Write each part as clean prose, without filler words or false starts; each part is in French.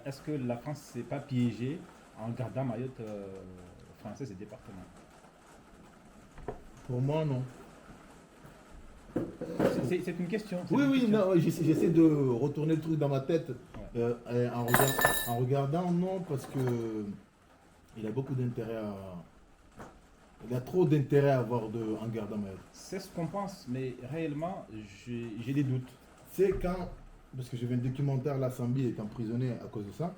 Est-ce que la France s'est pas piégée en gardant Mayotte français et département? Pour moi, non. C'est une question. Oui, une oui, question. non, j'essaie de retourner le truc dans ma tête en regardant, non, parce que il a beaucoup d'intérêt à. Il a trop d'intérêt à avoir en gardant Mayotte. C'est ce qu'on pense, mais réellement, j'ai des doutes. C'est quand, parce que j'ai vu un documentaire, la Zambie est emprisonnée à cause de ça,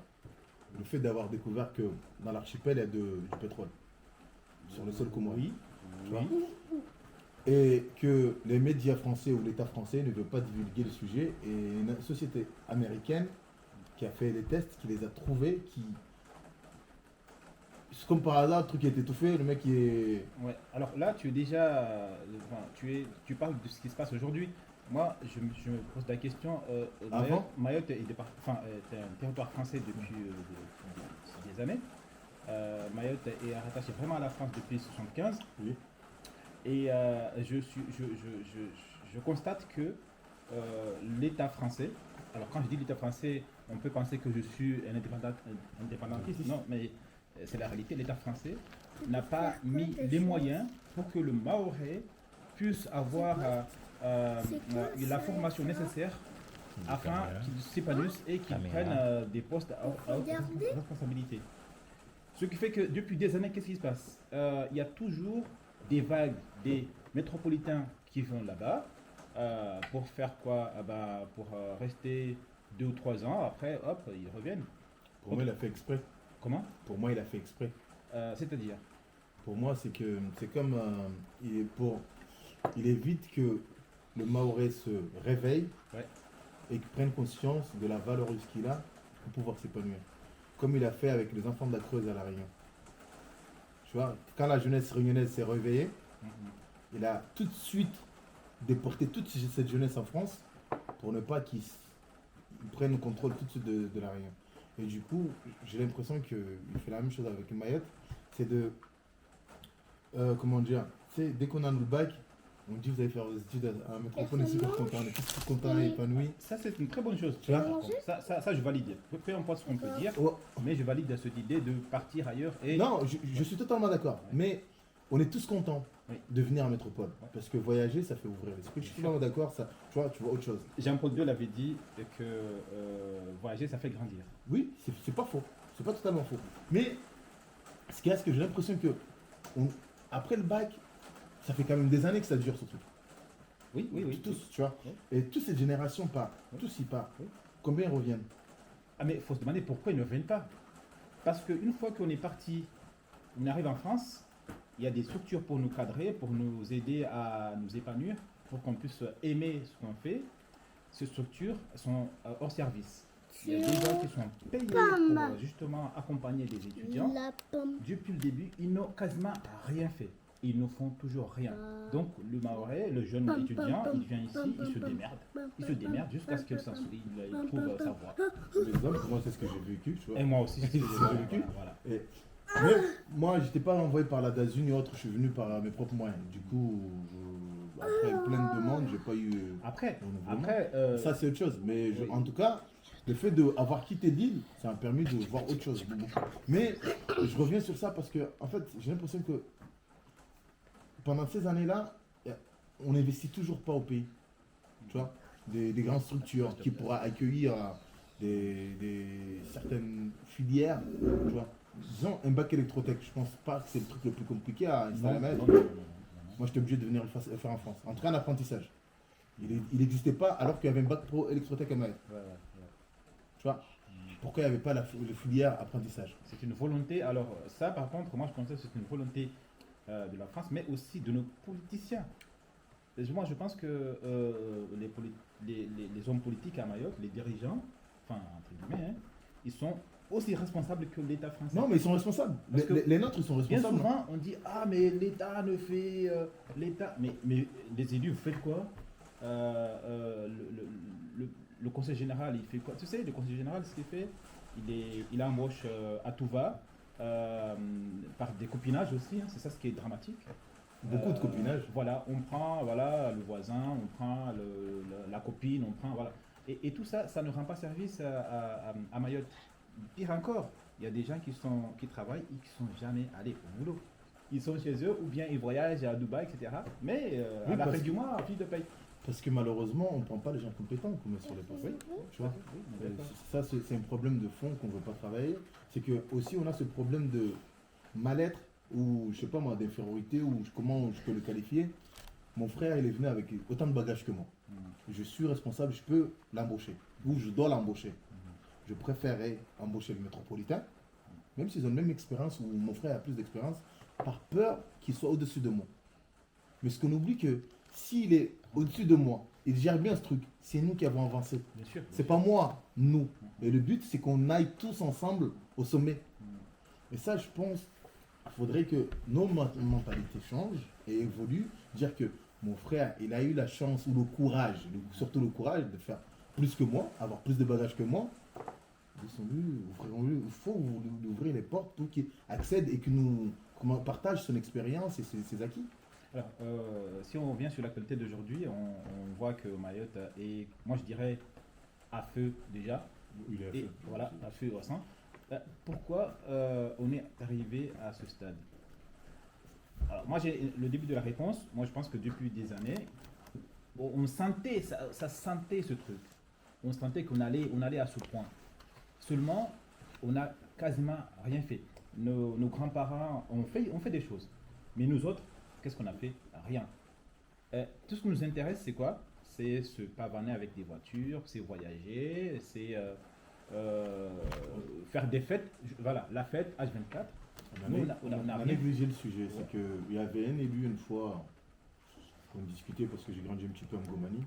le fait d'avoir découvert que dans l'archipel, il y a du pétrole sur le sol comorien. Oui, Tu vois. oui. Et que les médias français ou l'État français ne veut pas divulguer le sujet, et une société américaine qui a fait les tests, qui les a trouvés, c'est comme par hasard, le truc qui est étouffé, le mec qui est... Ouais. Alors là, tu es déjà, tu parles de ce qui se passe aujourd'hui. Moi, je me pose la question. Mayotte est un territoire français depuis des années. Mayotte est rattaché vraiment à la France depuis 1975. Oui. Et je constate que l'État français, alors quand je dis l'État français, on peut penser que je suis un indépendantiste, non, mais c'est la réalité, l'État français n'a pas mis les moyens pour que le Mahorais puisse avoir la formation nécessaire afin qu'ils s'épanouissent et qu'ils prennent des postes à haute responsabilité. Ce qui fait que depuis des années, qu'est-ce qui se passe? Il y a toujours des vagues, des métropolitains qui vont là-bas pour faire quoi? Pour rester 2 ou 3 ans, après, hop, ils reviennent. Pour moi, il a fait exprès. Comment? Pour moi, il a fait exprès. C'est-à-dire? Pour moi, c'est comme il évite que le Mahorais se réveille et qu'il prenne conscience de la valeur qu'il a pour pouvoir s'épanouir. Comme il a fait avec les enfants de la Creuse à La Réunion. Tu vois, quand la jeunesse réunionnaise s'est réveillée, il a tout de suite déporté toute cette jeunesse en France pour ne pas qu'ils prennent le contrôle tout de suite de La Réunion. Et du coup, j'ai l'impression qu'il fait la même chose avec Mayotte. C'est de... comment dire? Tu sais, dès qu'on a le bac, on dit vous allez faire des études à la métropole, on est super content, on est tous contents et épanouis. Ça, c'est une très bonne chose. Tu vois? Ça, je valide. Peu importe ce qu'on peut dire, mais je valide cette idée de partir ailleurs. Et... Non, je suis totalement d'accord. Mais on est tous contents de venir en métropole. Parce que voyager, ça fait ouvrir l'esprit. Je suis totalement d'accord, ça, tu vois autre chose. Jean-Paul II l'avait dit que voyager, ça fait grandir. Oui, c'est pas faux. C'est pas totalement faux. Mais ce qu'il y a, c'est que j'ai l'impression que après le bac, ça fait quand même des années que ça dure ce truc. Oui. Tous, tu vois. Et toute cette génération part. Tous y partent. Combien reviennent? Ah, mais il faut se demander pourquoi ils ne reviennent pas. Parce qu'une fois qu'on est parti, on arrive en France, il y a des structures pour nous cadrer, pour nous aider à nous épanouir, pour qu'on puisse aimer ce qu'on fait. Ces structures sont hors service. Il y a des gens qui sont payés pour justement accompagner les étudiants. Depuis le début, ils n'ont quasiment rien fait. Ils ne font toujours rien. Donc le Mahorais, le jeune étudiant, il vient ici, il se démerde. Il se démerde jusqu'à ce qu'il trouve sa voie. Moi, c'est ce que j'ai vécu. Tu vois. Et moi aussi, c'est ce que j'ai vécu. Voilà. Mais moi, j'étais pas envoyé par la DAZUN et autres, je suis venu par mes propres moyens. Du coup, après plein de demandes, j'ai pas eu. Après, ça c'est autre chose. Mais en tout cas, le fait d'avoir quitté l'île, ça m'a permis de voir autre chose. Mais je reviens sur ça parce que, en fait, j'ai l'impression que pendant ces années-là, on n'investit toujours pas au pays. Tu vois, des grandes structures qui pourraient accueillir certaines filières. Tu vois. Disons, un bac électrotech, je pense pas que c'est le truc le plus compliqué à installer. Moi, j'étais obligé de venir le faire en France. En tout cas, un apprentissage. Il n'existait pas alors qu'il y avait un bac pro électrotech à Mayotte. Tu vois, pourquoi il n'y avait pas la filière apprentissage? C'est une volonté. Alors, ça, par contre, moi, je pense que c'est une volonté de la France, mais aussi de nos politiciens. Moi, je pense que les hommes politiques à Mayotte, les dirigeants, enfin, entre guillemets, ils sont aussi responsables que l'État français. Non, mais ils sont responsables. Les nôtres, ils sont responsables. Bien souvent, on dit « Ah, mais l'État ne fait... l'État... » Mais les élus, vous faites quoi? Le conseil général, il fait quoi? Tu sais, le conseil général, ce qu'il fait, il embauche à tout va. par des copinages aussi, hein, c'est ça ce qui est dramatique. Beaucoup de copinage. Voilà, on prend le voisin, on prend la copine, on prend voilà. Et tout ça, ça ne rend pas service à Mayotte. Pire encore, il y a des gens qui travaillent et qui ne sont jamais allés au boulot. Ils sont chez eux ou bien ils voyagent à Dubaï, etc. Mais à la fin du mois, fiche de paye. Parce que malheureusement, on ne prend pas les gens compétents qu'on met sur les postes. Tu vois, ça, c'est un problème de fond qu'on ne veut pas travailler. C'est que aussi on a ce problème de mal-être ou je sais pas moi, d'infériorité ou comment je peux le qualifier. Mon frère, il est venu avec autant de bagages que moi. Je suis responsable, je peux l'embaucher ou je dois l'embaucher. Je préférerais embaucher le métropolitain, même s'ils ont la même expérience ou mon frère a plus d'expérience, par peur qu'il soit au-dessus de moi. Mais ce qu'on oublie que s'il est au-dessus de moi, il gère bien ce truc, c'est nous qui avons avancé. C'est pas moi, nous. Et le but, c'est qu'on aille tous ensemble au sommet. Et ça, je pense, il faudrait que nos mentalités changent et évoluent. Dire que mon frère, il a eu la chance ou le courage, surtout le courage de faire plus que moi, avoir plus de bagages que moi. Laissons-lui, ouvrons-lui, il faut lui ouvrir les portes pour qu'il accède et qu'il nous partage son expérience et ses acquis. Alors, si on revient sur l'actualité d'aujourd'hui, on voit que Mayotte est, moi je dirais, à feu déjà. Il est à et feu. voilà, à feu au sang. Pourquoi on est arrivé à ce stade? Alors, moi j'ai le début de la réponse. Moi je pense que depuis des années, on sentait, ça sentait ce truc. On sentait qu'on allait à ce point. Seulement, on n'a quasiment rien fait. Nos grands-parents ont fait des choses. Mais nous autres, qu'est-ce qu'on a fait? Rien. Tout ce qui nous intéresse, c'est quoi? C'est se pavaner avec des voitures, c'est voyager, c'est faire des fêtes. Voilà, la fête H24. On a négligé le sujet. C'est qu'il y avait un élu une fois, on discutait parce que j'ai grandi un petit peu en Gomanie.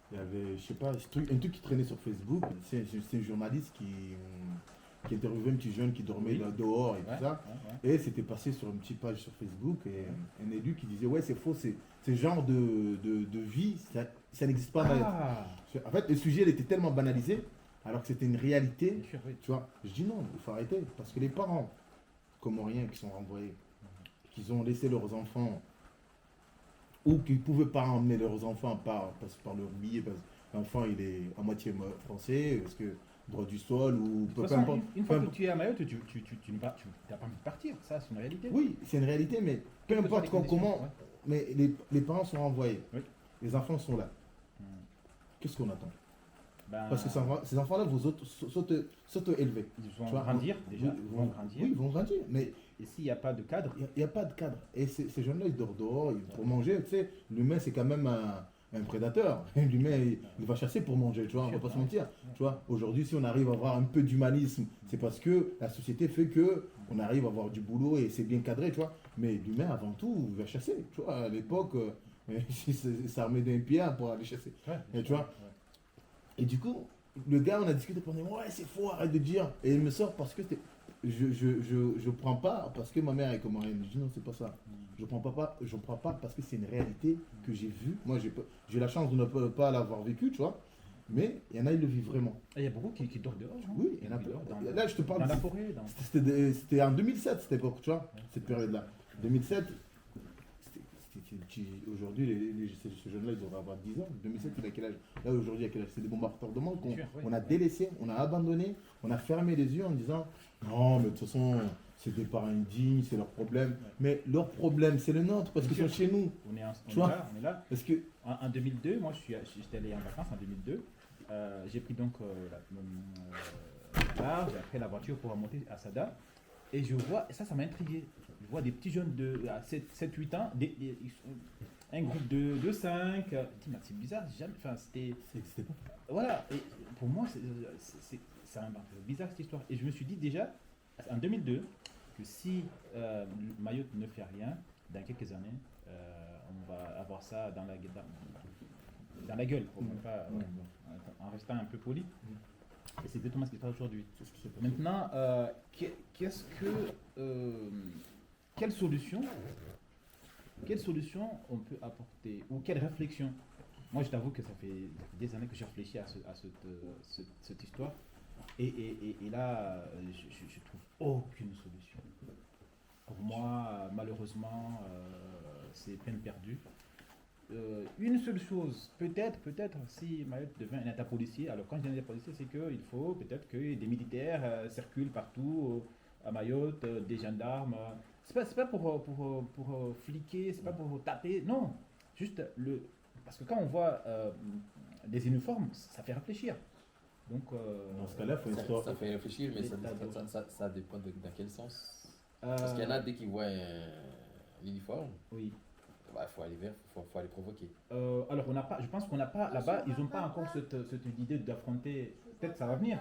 Il y avait, je sais pas, un truc qui traînait sur Facebook. C'est un journaliste qui interviewait un petit jeune qui dormait là, dehors et tout ça. Et c'était passé sur une petite page sur Facebook et un élu qui disait ouais c'est faux, ce genre de vie, ça n'existe pas. En fait, le sujet il était tellement banalisé alors que c'était une réalité. Tu vois, je dis non, il faut arrêter parce que les parents comoriens qui sont renvoyés, qui ont laissé leurs enfants ou qui ne pouvaient pas emmener leurs enfants par leur billet parce que l'enfant il est à moitié français, parce que droit du sol ou peu importe. Une fois que tu es à Mayotte, tu n'as pas envie de partir, ça c'est une réalité. Oui, c'est une réalité, mais peu importe comment, mais les parents sont renvoyés, les enfants sont là. Qu'est-ce qu'on attend? Parce que ces enfants-là vont s'auto-élever. Ils vont grandir déjà. Oui, ils vont grandir, mais et s'il n'y a pas de cadre? Il n'y a pas de cadre. Et ces jeunes-là, ils dorment dehors pour manger. Tu sais, l'humain, c'est quand même un prédateur. L'humain, il va chasser pour manger, tu vois, on ne va pas se mentir. Tu vois, aujourd'hui, si on arrive à avoir un peu d'humanisme, c'est parce que la société fait que on arrive à avoir du boulot et c'est bien cadré, tu vois. Mais l'humain, avant tout, il va chasser. Tu vois, à l'époque, il s'armait d'un pierre pour aller chasser. Et, tu vois. Et du coup, le gars, on a discuté pour dire, ouais, c'est faux, arrête de dire. Et il me sort parce que je prends pas parce que ma mère est comorienne. Je dis non, c'est pas ça. Je prends pas parce que c'est une réalité que j'ai vue. Moi, j'ai la chance de ne pas l'avoir vécu, tu vois. Mais il y en a, ils le vivent vraiment. Et il y a beaucoup qui dorment dehors. Oui, il y en a plein. Là, je te parle dans la forêt. C'était en 2007, cette époque, tu vois, cette période-là. 2007, aujourd'hui, ce jeune-là, il devrait avoir 10 ans. 2007, il a quel âge? Là, aujourd'hui, il a quel âge? C'est des bombardements qu'on a délaissés, on a abandonné, on a fermé les yeux en disant non, mais de toute façon, c'est des parents indignes, c'est leur problème. Mais leur problème, c'est le nôtre, parce qu'ils sont chez nous. On est là. Parce que en 2002, moi, j'étais allé en vacances en 2002. J'ai pris donc large, après la voiture pour remonter à Sada. Et je vois, et ça m'a intrigué. Je vois des petits jeunes de 7-8 ans, un groupe de 5. C'est bizarre, c'était pas. Voilà, et pour moi, c'est un peu bizarre cette histoire. Et je me suis dit déjà, en 2002, que si Mayotte ne fait rien, dans quelques années, on va avoir ça dans la gueule, en restant un peu poli. Et c'est exactement ce qui se passe aujourd'hui. Maintenant, quelle solution on peut apporter ou quelle réflexion? Moi, je t'avoue que ça fait des années que j'ai réfléchi à cette histoire et là, je trouve aucune solution. Pour moi, malheureusement, c'est peine perdue. Une seule chose, peut-être, si Mayotte devient un État policier, alors quand je dis un État policier, c'est qu'il faut peut-être que des militaires circulent partout à Mayotte, des gendarmes. C'est pas pour fliquer, c'est pas pour taper, non. Juste parce que quand on voit des uniformes, ça fait réfléchir. Donc, dans ce cas-là, il faut une histoire. Ça fait réfléchir, mais ça dépend dans quel sens. Parce qu'il y en a, dès qu'ils voient l'uniforme, oui. Bah, faut aller provoquer. Alors, je pense qu'on n'a pas, là-bas, ils n'ont pas encore cette idée d'affronter, peut-être ça va venir,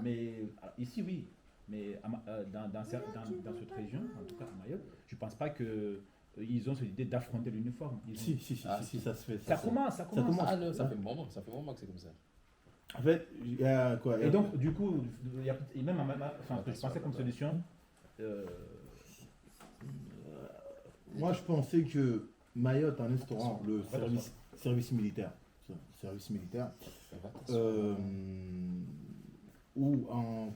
mais ici, oui. Mais dans cette région, en tout cas à Mayotte, je ne pense pas qu'ils ont cette idée d'affronter l'uniforme. Si, ça se fait. Ça commence. Ça fait un moment que c'est comme ça. En fait, il y a quoi? Et donc, du coup, il y a même, je pensais comme solution. Moi, je pensais que Mayotte, en instaurant le service militaire, ou en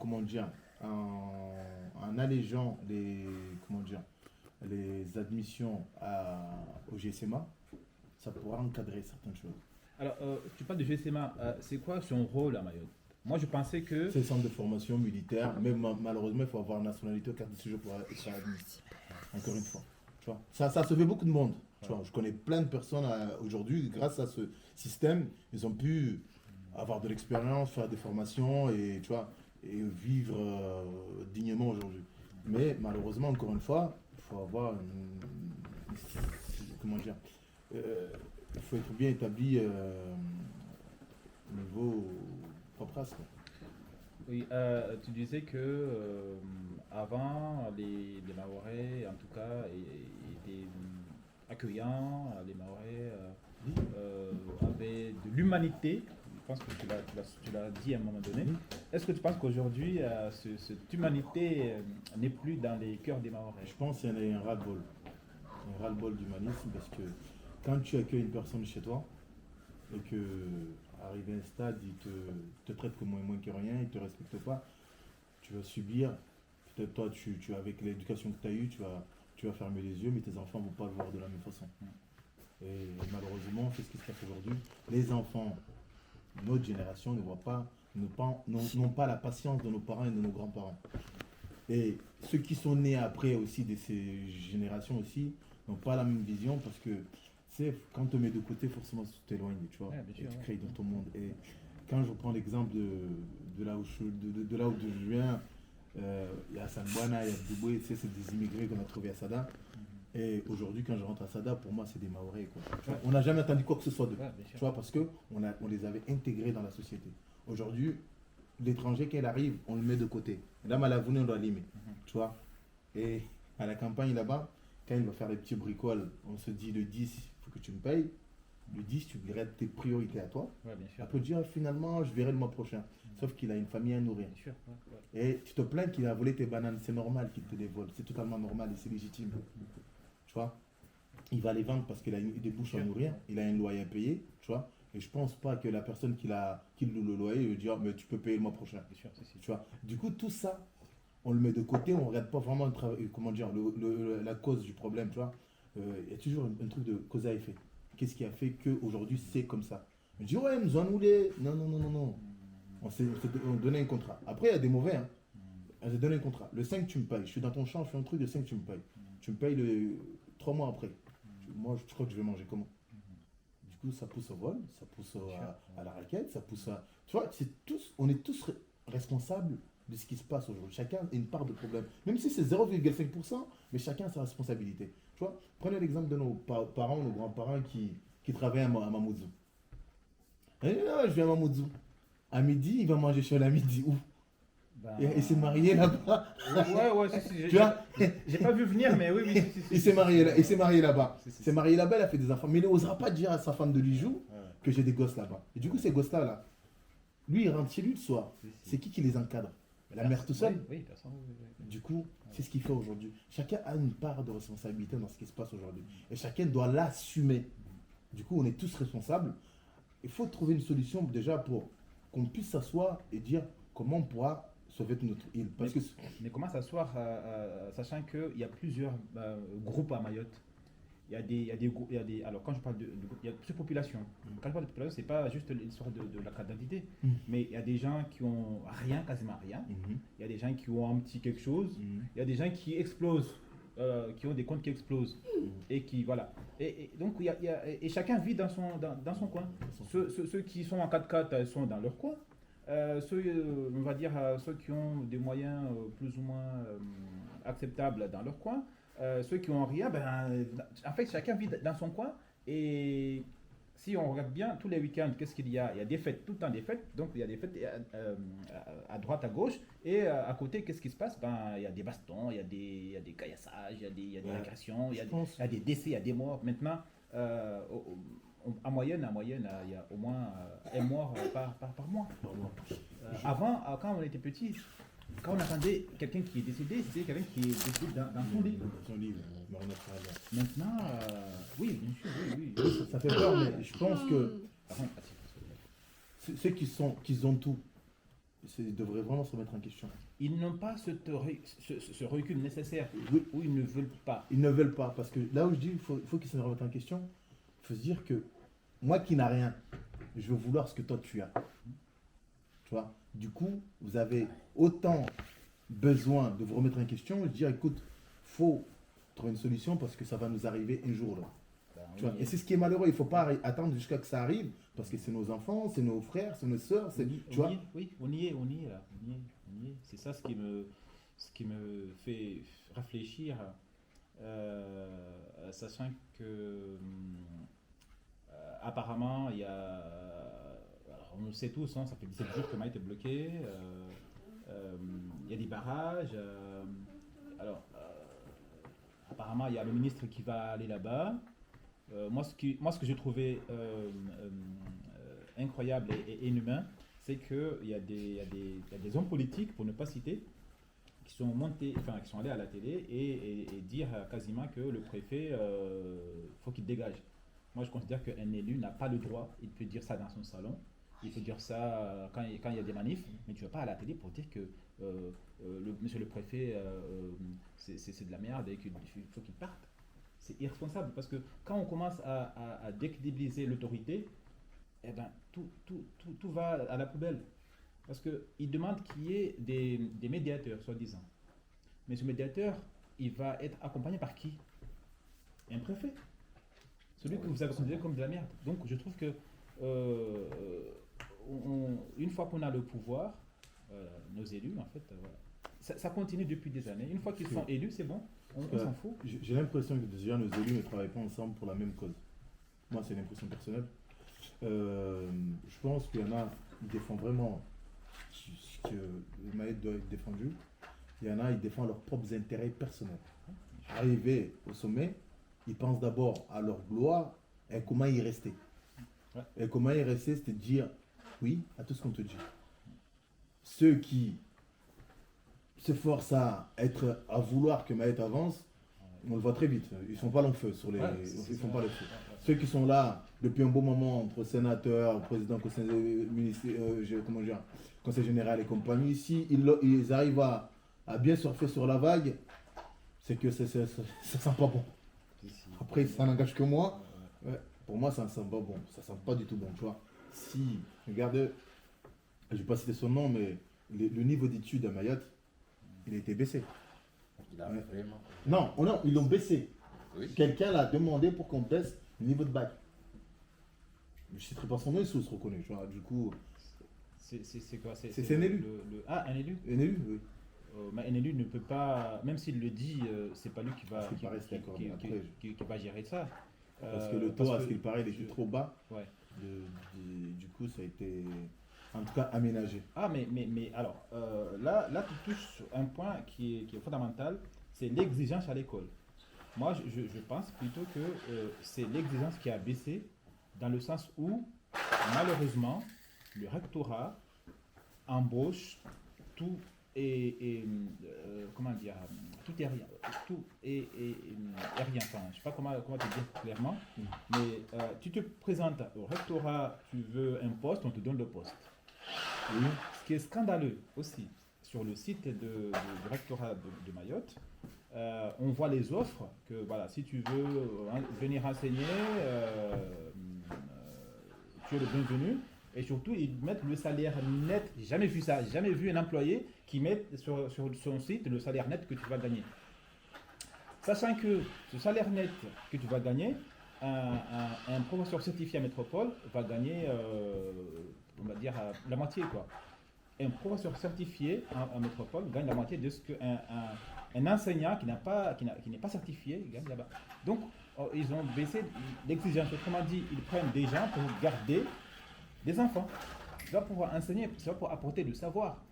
allégeant les admissions au GSMA, ça pourra encadrer certaines choses. Alors, tu parles de GSMA, c'est quoi son rôle à Mayotte? Moi, je pensais que... C'est le centre de formation militaire, mais malheureusement, il faut avoir nationalité ou carte de séjour pour être admis. Encore une fois. Tu vois, ça se fait beaucoup de monde. Tu vois, je connais plein de personnes aujourd'hui, grâce à ce système, ils ont pu avoir de l'expérience, faire des formations et, tu vois, et vivre dignement aujourd'hui. Mais malheureusement, encore une fois, il faut avoir il faut être bien établi au niveau paperasse. Oui, tu disais que avant, les Mahorais, en tout cas, étaient accueillants, les Mahorais avaient de l'humanité. Je pense que tu l'as dit à un moment donné. Est-ce que tu penses qu'aujourd'hui, cette humanité n'est plus dans les cœurs des Mahorais? Je pense qu'il y a un ras-le-bol. Un ras-le-bol d'humanisme parce que quand tu accueilles une personne chez toi et que arrivé à un stade, il te traite comme moins que rien, il ne te respecte pas, tu vas subir, peut-être toi, avec l'éducation que tu as eue, tu vas fermer les yeux, mais tes enfants ne vont pas le voir de la même façon. Et malheureusement, c'est ce qui se passe aujourd'hui. Les enfants, notre génération, n'ont pas la patience de nos parents et de nos grands-parents. Et ceux qui sont nés après aussi de ces générations aussi n'ont pas la même vision parce que quand on te met de côté, forcément, tu t'éloignes, tu vois, et tu crées dans ton monde. Et quand je prends l'exemple de là où je viens, il y a Sanbwana, il y a Duboué, c'est des immigrés qu'on a trouvés à Sada. Et aujourd'hui, quand je rentre à Sada, pour moi, c'est des Mahorais. On n'a jamais entendu quoi que ce soit d'eux, tu vois, parce qu'on les avait intégrés dans la société. Aujourd'hui, l'étranger, quand il arrive, on le met de côté. Là, Malavouné, on doit l'aimer, tu vois. Et à la campagne là-bas, quand il va faire des petits bricoles, on se dit le 10, il faut que tu me payes. Le 10, tu verrais tes priorités à toi. Ouais, bien sûr. Après dire finalement, je verrai le mois prochain. Sauf qu'il a une famille à nourrir. Bien sûr, Et tu te plains qu'il a volé tes bananes. C'est normal qu'il te les vole. C'est totalement normal et c'est légitime. Tu vois, il va les vendre parce qu'il a des bouches à nourrir. Il a un loyer à payer. Tu vois. Et je pense pas que la personne qui loue le loyer veut dire mais tu peux payer le mois prochain. Bien sûr, tu vois. Du coup, tout ça, on le met de côté, on ne regarde pas vraiment la cause du problème, tu vois. Il y a toujours un truc de cause à effet. Qu'est-ce qui a fait qu'aujourd'hui c'est comme ça? On dit ouais, nous en voulons. Non. On s'est donné un contrat. Après, il y a des mauvais. Hein. On s'est donné un contrat. Le 5, tu me payes. Je suis dans ton champ, je fais un truc, le 5, tu me payes. Tu me payes 3 mois après. Moi, je crois que je vais manger comment? Du coup, ça pousse au vol, ça pousse à la raquette, ça pousse à... Tu vois, on est tous responsables de ce qui se passe aujourd'hui. Chacun a une part de problème. Même si c'est 0,5%, mais chacun a sa responsabilité. Tu vois, prenez l'exemple de nos parents, nos grands-parents qui travaillent à Mamoudzou. Je viens à Mamoudzou. À midi, il va manger chez la midi. Où il s'est marié là-bas. Ouais, si. Tu vois, j'ai pas vu venir, mais oui. Il s'est marié là-bas. Il s'est marié là-bas, il a fait des enfants. Mais il n'osera pas dire à sa femme de Lijou que j'ai des gosses là-bas. Et du coup, ces gosses-là, lui, il rentre chez lui le soir. C'est qui les encadre? La mère tout seul. Oui, personne. Du coup, c'est ce qu'il fait aujourd'hui. Chacun a une part de responsabilité dans ce qui se passe aujourd'hui. Et chacun doit l'assumer. Du coup, on est tous responsables. Il faut trouver une solution déjà pour qu'on puisse s'asseoir et dire comment on pourra sauver notre île. Parce que mais comment s'asseoir, sachant qu'il y a plusieurs groupes à Mayotte? Alors quand je parle de groupe, il y a plusieurs populations. Quand je parle de population, c'est pas juste l'histoire de la carte d'identité, mais il y a des gens qui ont rien, quasiment rien. Il y a des gens qui ont un petit quelque chose. Il y a des gens qui explosent, qui ont des comptes qui explosent et qui voilà. Et donc et chacun vit dans son coin. Ceux qui sont en 4x4 sont dans leur coin. On va dire ceux qui ont des moyens plus ou moins acceptables dans leur coin. Ceux qui ont rien, en fait, chacun vit dans son coin. Et si on regarde bien, tous les week-ends, qu'est-ce qu'il y a? Il y a des fêtes, tout le temps des fêtes. Donc, il y a des fêtes à droite, à gauche. Et à côté, qu'est-ce qui se passe? Il y a des bastons, il y a des caillassages, il y a des agressions, il y a des décès, il y a des morts. Maintenant, en moyenne, il y a au moins un mort par mois. Avant, quand on était petit, quand on attendait quelqu'un qui est décédé, c'était quelqu'un qui est décédé dans son lit. Maintenant, oui, bien sûr, oui. Ça fait peur, mais je pense que ceux qui ont tout, ils devraient vraiment se remettre en question. Ils n'ont pas ce recul nécessaire, ou ils ne veulent pas. Ils ne veulent pas, parce que là où je dis il faut qu'ils se remettent en question, il faut se dire que moi qui n'ai rien, je veux vouloir ce que toi tu as. Tu vois, du coup, vous avez autant besoin de vous remettre en question, je dis écoute, faut trouver une solution parce que ça va nous arriver un jour là. Tu vois, et c'est ce qui est malheureux, il ne faut pas attendre jusqu'à que ça arrive parce que c'est nos enfants, c'est nos frères, c'est nos sœurs, oui, on y est là, on y est. C'est ça ce qui me fait réfléchir, sachant que apparemment il y a, alors, on le sait tous, ça fait 17 jours que Mayotte est bloqué, il y a des barrages, apparemment il y a le ministre qui va aller là-bas. Moi, ce que j'ai trouvé incroyable et inhumain, c'est qu'il y a des hommes politiques, pour ne pas citer, qui sont allés à la télé et dire quasiment que le préfet, faut qu'il dégage. Moi, je considère qu'un élu n'a pas le droit, il peut dire ça dans son salon, il peut dire ça quand il y a des manifs, mais tu ne vas pas à la télé pour dire que monsieur le préfet, c'est de la merde et qu'il faut qu'il parte. C'est irresponsable parce que quand on commence à décrédibiliser l'autorité, eh ben, tout va à la poubelle. Parce qu'ils demandent qu'il y ait des médiateurs, soi-disant. Mais ce médiateur, il va être accompagné par qui? Un préfet. Celui que vous avez considéré comme de la merde. Donc je trouve que une fois qu'on a le pouvoir, nos élus, en fait, ça continue depuis des années. Une fois qu'ils sont élus, c'est bon. On s'en fout. J'ai l'impression que déjà nos élus ne travaillent pas ensemble pour la même cause. Moi, c'est une impression personnelle. Je pense qu'il y en a qui défendent vraiment ce que Mayotte doit être défendu. Il y en a qui défendent leurs propres intérêts personnels. Arrivés au sommet, ils pensent d'abord à leur gloire et comment y rester. Et comment y rester, c'est de dire oui à tout ce qu'on te dit. Ceux qui se forcent à vouloir que Mayotte avance, on le voit très vite. Ils ne font pas long feu sur les. Ils font pas le feu. Ceux qui sont là depuis un bon moment entre sénateurs, président, conseil général et compagnie, si ils arrivent à bien surfer sur la vague, c'est que ça ne sent pas bon. Après, ça n'engage que moi. Ouais, pour moi, ça ne sent pas bon. Ça ne sent pas du tout bon. Tu vois. Si, regardez, je ne vais pas citer son nom, mais le niveau d'études à Mayotte, il a été baissé. Il a vraiment. Non, ils l'ont baissé. Oui. Quelqu'un l'a demandé pour qu'on baisse le niveau de bac. Je ne citerai pas son nom, il se reconnaît. Tu vois. Du coup. C'est quoi? C'est un élu. Un élu? Un élu, oui. Un élu ne peut pas, même s'il le dit, c'est pas lui qui va gérer ça. Parce que le taux, à ce qu'il paraît, il était trop bas. Ouais. Du coup, ça a été, en tout cas, aménagé. Ah, mais alors, là, tu touches un point qui est fondamental, c'est l'exigence à l'école. Moi, je pense plutôt que c'est l'exigence qui a baissé, dans le sens où, malheureusement, le rectorat embauche tout comment dire, tout et rien, enfin, je sais pas comment te dire clairement, mais tu te présentes au rectorat, tu veux un poste, on te donne le poste. Ce qui est scandaleux aussi, sur le site du rectorat de Mayotte, on voit les offres que voilà, si tu veux venir enseigner, tu es le bienvenu. Et surtout, ils mettent le salaire net. J'ai jamais vu ça. J'ai jamais vu un employé qui met sur son site le salaire net que tu vas gagner. Sachant que ce salaire net que tu vas gagner, un professeur certifié à Métropole va gagner, on va dire, la moitié, quoi. Un professeur certifié en métropole gagne la moitié de ce qu'un enseignant qui n'est pas certifié gagne là-bas. Donc, ils ont baissé l'exigence. Autrement dit, ils prennent des gens pour garder des enfants. Tu vas pouvoir enseigner, tu vas pouvoir apporter du savoir.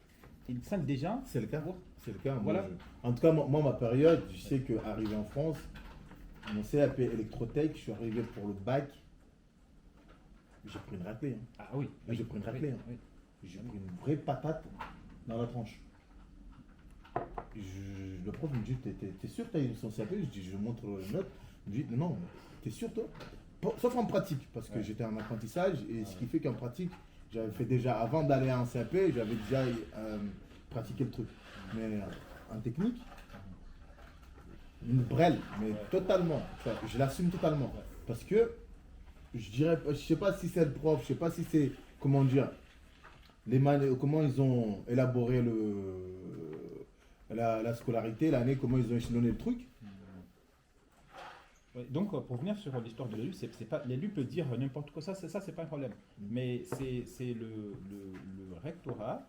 Ils prennent des gens. C'est le cas. C'est le cas. Voilà. En tout cas, moi, ma période, je sais qu'arrivé en France, mon CAP électrotech, je suis arrivé pour le bac, j'ai pris une raclée. Hein. Ah oui. J'ai pris une raclée. Hein. Oui. J'ai pris une vraie patate dans la tranche. Le prof me dit, t'es sûr que tu as eu son CAP? Je dis, je montre les notes. Il me dit, non, t'es sûr toi? Sauf en pratique, parce que j'étais en apprentissage, et ce qui fait qu'en pratique, j'avais fait déjà, avant d'aller en CAP, j'avais déjà pratiqué le truc. Mais en technique, une brêle, mais totalement. Je l'assume totalement. Parce que, je sais pas si c'est le prof, je sais pas si c'est, comment dire, comment ils ont élaboré la scolarité, l'année, comment ils ont échelonné le truc. Oui, donc, pour venir sur l'histoire de l'élu, c'est pas, l'élu peut dire n'importe quoi, ça c'est pas un problème. Mais c'est le rectorat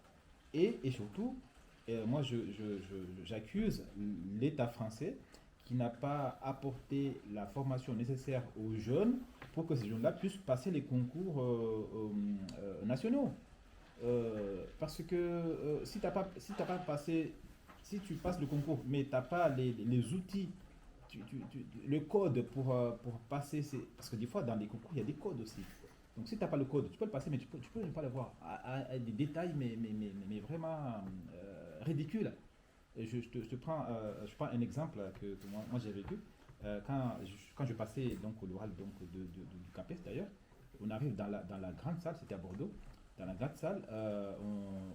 et surtout, moi j'accuse l'État français qui n'a pas apporté la formation nécessaire aux jeunes pour que ces jeunes-là puissent passer les concours nationaux. Parce que si tu passes le concours, mais tu n'as pas les outils, le code pour passer, parce que des fois dans les concours il y a des codes aussi. Donc si tu n'as pas le code, tu peux le passer, mais tu peux ne pas le voir à des détails, mais vraiment ridicules. Je prends un exemple que moi j'ai vécu. Quand je passais donc l'oral du CAPES d'ailleurs, on arrive dans la grande salle, c'était à Bordeaux. Dans la grande salle,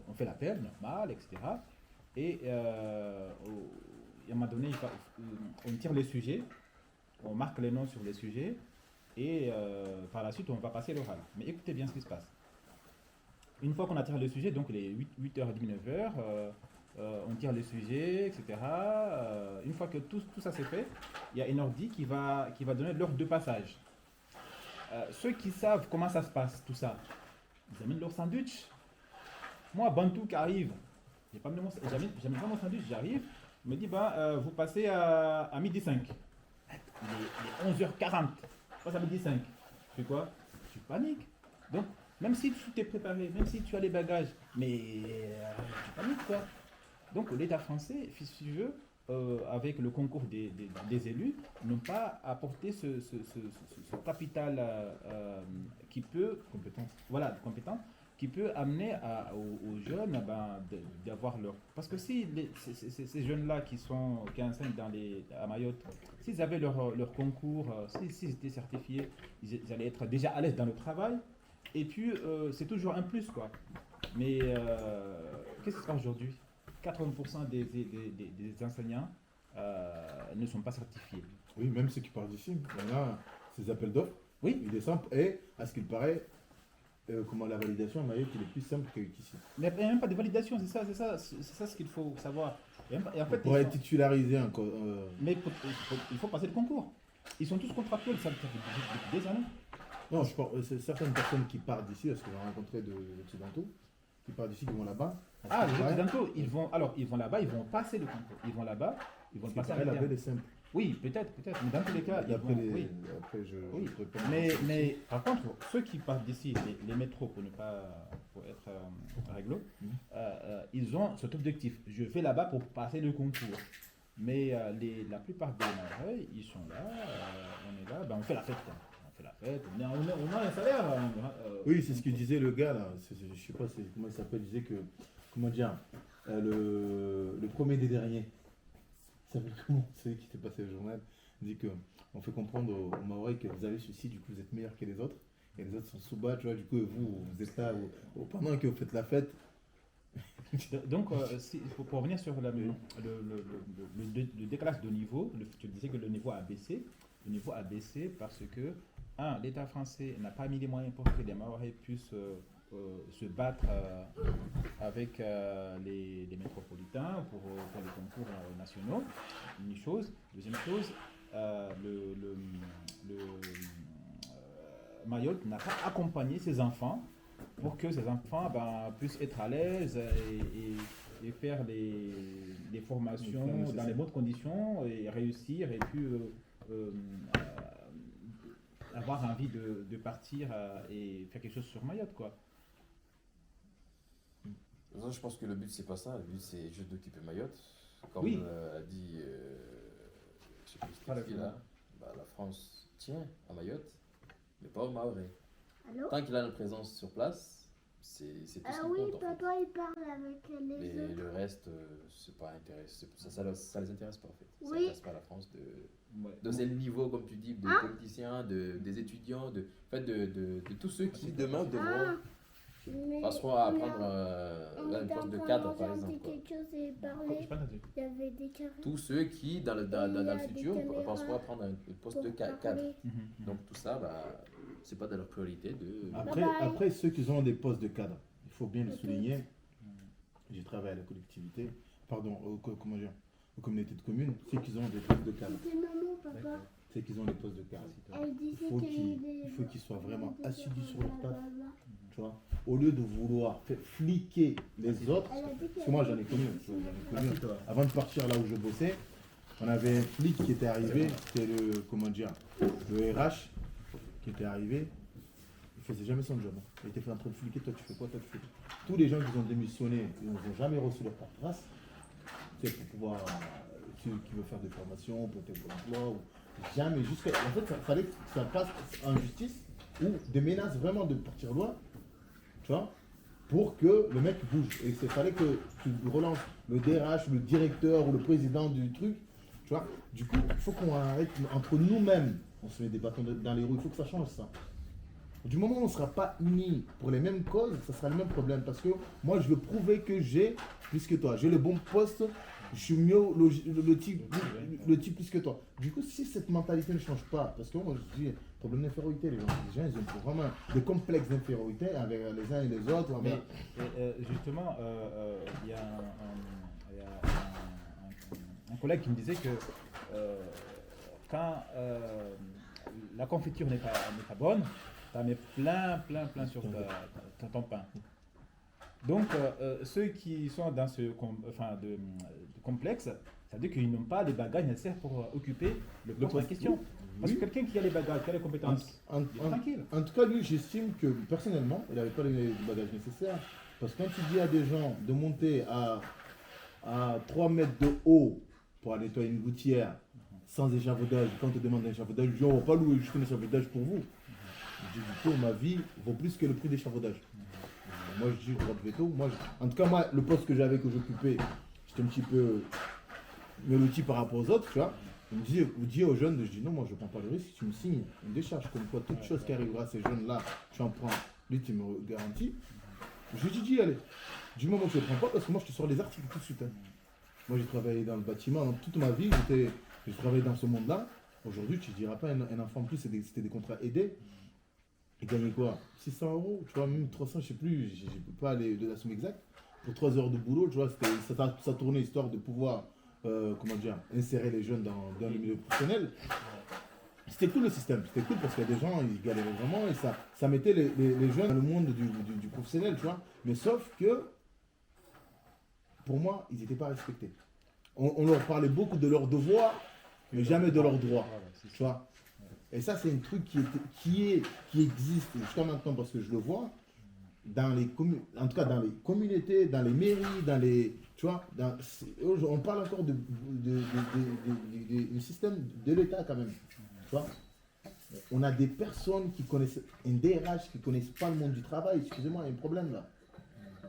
on fait l'appel normal, etc. Et à un moment donné, on tire les sujets, on marque les noms sur les sujets, et par la suite, on va passer l'oral. Mais écoutez bien ce qui se passe. Une fois qu'on a tiré le sujet, donc les 8h30, 9h, on tire les sujets, etc. Une fois que tout ça c'est fait, il y a un ordi qui va donner l'ordre de passage. Ceux qui savent comment ça se passe, tout ça, ils amènent leur sandwich. Moi, Bantou qui arrive, j'amène pas mon sandwich, j'arrive, il me dit, vous passez à midi 5. Il est 11h40, je passe à midi 5. Je fais quoi? Je panique. Donc, même si tout est préparé, même si tu as les bagages, mais tu paniques quoi. Donc l'État français, si tu veux, avec le concours des élus, n'ont pas apporté ce capital qui peut, compétent, qui peut amener aux jeunes d'avoir leur... Parce que si ces jeunes-là qui enseignent à Mayotte, s'ils avaient leur concours, s'ils étaient certifiés, ils allaient être déjà à l'aise dans le travail. Et puis, c'est toujours un plus, quoi. Mais qu'est-ce qui se passe aujourd'hui? 80% des enseignants ne sont pas certifiés. Oui, même ceux qui partent d'ici. Il y en a ces appels d'offres. Oui. Ils descendent et, à ce qu'il paraît, la validation à Mayotte est plus simple qu'ici. Mais il n'y a même pas de validation, c'est ça ce qu'il faut savoir. Et en fait, pour être titularisé encore. Mais il faut passer le concours. Ils sont tous contractuels, ça depuis des années. Non, je pense c'est certaines personnes qui partent d'ici, parce que j'ai rencontré des occidentaux, qui partent d'ici, qui vont là-bas. Les occidentaux, ils vont là-bas, ils vont passer le concours. Ils vont là-bas, ils vont passer à la l'appel est simple. Oui, peut-être. Mais dans tous les cas, mais par contre, ceux qui partent d'ici, les métros, pour être réglo, ils ont cet objectif. Je vais là-bas pour passer le concours. Mais la plupart des Mahorais, ils sont là, on est là, on fait la fête. Quoi. On fait la fête, on a un salaire. Oui, c'est ce que disait le gars là. Je sais pas comment il s'appelle. Il disait que, comment dire, le premier des derniers. Ça s'appelle comment? Celui qui était passé au journal. Il dit qu'on fait comprendre aux Mahorais que vous avez ceci, du coup vous êtes meilleurs que les autres. Et les autres sont sous bas, tu vois. Du coup, vous êtes là pendant que vous faites la fête. Donc, pour revenir sur le décalage de niveau, tu disais que le niveau a baissé. Le niveau a baissé parce que, l'État français n'a pas mis les moyens pour que les Mahorais puissent se battre avec les métropolitains pour les concours nationaux. Une chose. Deuxième chose, Mayotte n'a pas accompagné ses enfants pour que ces enfants puissent être à l'aise et faire les formations dans les bonnes conditions et réussir et puis avoir envie de partir et faire quelque chose sur Mayotte, quoi. Je pense que le but c'est pas ça, le but c'est juste d'occuper Mayotte. Comme oui. A dit je sais plus ce qu'il là, la France tient à Mayotte, mais pas au Mahorais. Tant qu'il a une présence sur place, c'est tout ce qui compte. Oui, papa il parle avec les autres. Mais le reste, c'est pas intéressant. Ça les intéresse pas en fait. Oui. Ça intéresse pas la France de ces niveaux, comme tu dis, de politiciens, des étudiants, de tous ceux qui demain devront passeront à prendre un poste de cadre par exemple. Quelque chose et parler. Il y avait des carrés. Tous ceux qui dans le futur passeront à prendre un poste de cadre. Donc tout ça, c'est pas de leur priorité de. Après ceux qui ont des postes de cadre, il faut bien le souligner. J'ai travaillé à la collectivité, aux communautés de communes, ceux qui ont des postes de cadre. C'était maman, papa. Ceux qui ont des postes de cadre. Elle disait Il faut qu'ils soient vraiment assidus sur leur taf. Tu vois, au lieu de vouloir fliquer les autres, parce que moi j'en ai connu. Avant de partir là où je bossais, on avait un flic qui était arrivé, c'était le RH qui était arrivé. Il faisait jamais son job. Il était en train de fliquer, toi tu fais quoi, toi tu fais quoi. Tous les gens qui ont démissionné, ils n'ont jamais reçu leur paperasse. C'est pour pouvoir, ceux qui veulent faire des formations pour tel emploi, ou jamais. En fait, il fallait que ça passe en justice ou des menaces vraiment de partir loin, tu vois, pour que le mec bouge. Et il fallait que tu relances le DRH, le directeur ou le président du truc, tu vois. Du coup, il faut qu'on arrête entre nous-mêmes. On se met des bâtons dans les roues, il faut que ça change ça. Du moment où on ne sera pas unis pour les mêmes causes, ça sera le même problème. Parce que moi, je veux prouver que j'ai plus que toi. J'ai le bon poste, je suis mieux le type plus que toi. Du coup, si cette mentalité ne change pas, parce que moi, je dis, problème d'infériorité, les gens, ils ont vraiment des complexes d'infériorité avec les uns et les autres. Mais justement, il y a un collègue qui me disait que quand la confiture n'est pas bonne, tu en mets plein sur ton pain. Donc, ceux qui sont dans ce complexe, ça veut dire qu'ils n'ont pas les bagages nécessaires pour occuper le poste en question. Parce que quelqu'un qui a les bagages, qui a les compétences, il est tranquille. En tout cas, lui, j'estime que personnellement, il n'avait pas les bagages nécessaires. Parce que quand tu dis à des gens de monter à 3 mètres de haut pour aller nettoyer une gouttière sans échafaudage, quand on te demande un échafaudage, je dis on ne va pas louer juste un échafaudage pour vous. Je dis, du coup, ma vie vaut plus que le prix d'échafaudage. Moi, je dis, droit de veto. En tout cas, moi, le poste que j'occupais, j'étais un petit peu mélodie par rapport aux autres, tu vois. Vous dites aux jeunes, je dis, non, moi, je ne prends pas le risque. Tu me signes une décharge, comme quoi, toute chose qui arrivera à ces jeunes-là, tu en prends. Lui, tu me garantis. Je lui dis, allez. Du moment que je ne prends pas, parce que moi, je te sors les articles tout de suite. Hein. Moi, j'ai travaillé dans le bâtiment. Donc, toute ma vie, j'ai travaillé dans ce monde-là. Aujourd'hui, tu ne diras pas un enfant en plus, c'était des contrats aidés. Il gagnait quoi 600 €, tu vois, même 300, je sais plus, je ne peux pas aller de la somme exacte. Pour 3 heures de boulot, tu vois, ça tournait histoire de pouvoir, insérer les jeunes dans le milieu professionnel. C'était cool le système, c'était cool parce qu'il y a des gens, ils galéraient vraiment et ça mettait les jeunes dans le monde du professionnel, tu vois. Mais sauf que, pour moi, ils n'étaient pas respectés. On leur parlait beaucoup de leurs devoirs, mais jamais de leurs droits, tu vois. Et ça, c'est un truc qui existe jusqu'à maintenant parce que je le vois dans les en tout cas dans les communautés, dans les mairies, tu vois, on parle encore du système de l'État quand même, tu vois. On a des personnes qui connaissent un DRH qui ne connaissent pas le monde du travail. Excusez-moi, il y a un problème là.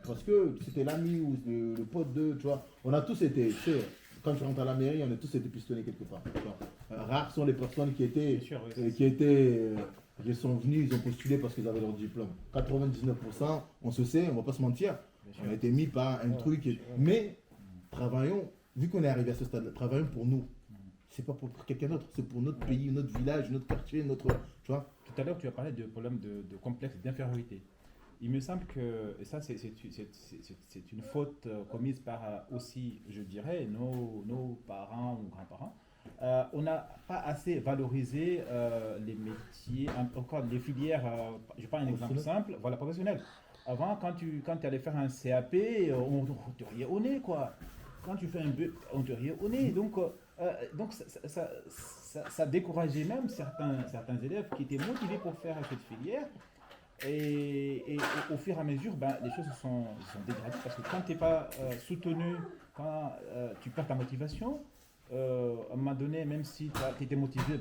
Parce que c'était l'ami ou le pote de, tu vois. On a tous été, tu sais, quand tu rentres à la mairie, on a tous été pistonnés quelque part. Rares sont les personnes qui sont venus, ils ont postulé parce qu'ils avaient leur diplôme. 99%, on se sait, on ne va pas se mentir, On a été mis par un truc. Mais travaillons, vu qu'on est arrivé à ce stade-là, travaillons pour nous. C'est pas pour quelqu'un d'autre, c'est pour notre pays, notre village, notre quartier, notre. Tu vois. Tout à l'heure, tu as parlé de problème de complexe d'infériorité. Il me semble que, et ça c'est une faute commise par aussi, je dirais, nos parents ou grands-parents. On n'a pas assez valorisé les métiers, encore les filières, je prends un exemple simple, voilà, professionnel. Avant, quand tu allais faire un CAP, on te riait au nez, quoi. Quand tu fais un BEP, on te riait au nez. Donc ça décourageait même certains élèves qui étaient motivés pour faire cette filière. Et au fur et à mesure, les choses sont dégradées parce que quand tu n'es pas soutenu, quand tu perds ta motivation, à un moment donné, même si tu étais motivé,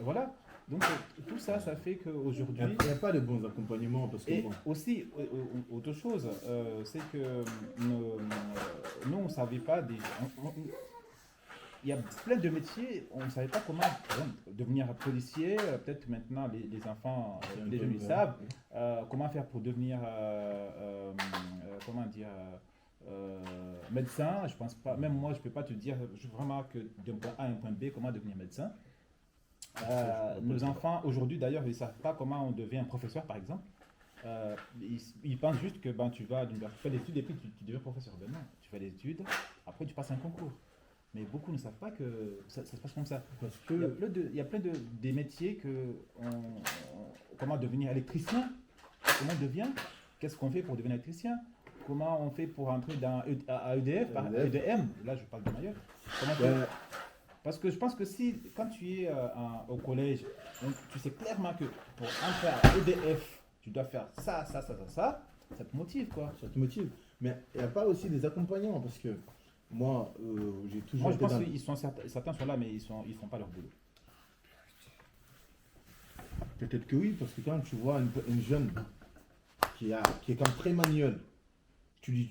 voilà. Donc tout ça, ça fait qu'aujourd'hui... Il n'y a pas de bons accompagnements. Parce que, et aussi, autre chose, c'est que nous, on ne savait pas... Il y a plein de métiers, on ne savait pas comment devenir policier. Peut-être maintenant les enfants, les jeunes, ils savent comment faire pour devenir, médecin. Je pense pas, même moi, je ne peux pas te dire vraiment que d'un point A à un point B, comment devenir médecin. Nos enfants, aujourd'hui d'ailleurs, ils ne savent pas comment on devient un professeur, par exemple. Ils pensent juste que tu vas à l'université, tu fais l'étude et puis tu deviens professeur. Ben non, tu fais l'étude, après tu passes un concours. Mais beaucoup ne savent pas que ça se passe comme ça. Parce que il y a plein des métiers que comment devenir électricien, comment on devient, qu'est-ce qu'on fait pour devenir électricien, comment on fait pour entrer à EDF, EDM, là je parle de Mayotte. Parce que je pense que quand tu es au collège, tu sais clairement que pour entrer à EDF, tu dois faire ça te motive quoi. Ça te motive. Mais il n'y a pas aussi des accompagnants parce que moi, j'ai toujours. Moi, je pense que certains sont là, mais ils font pas leur boulot. Peut-être que oui, parce que quand tu vois une jeune qui est quand même très manuel, il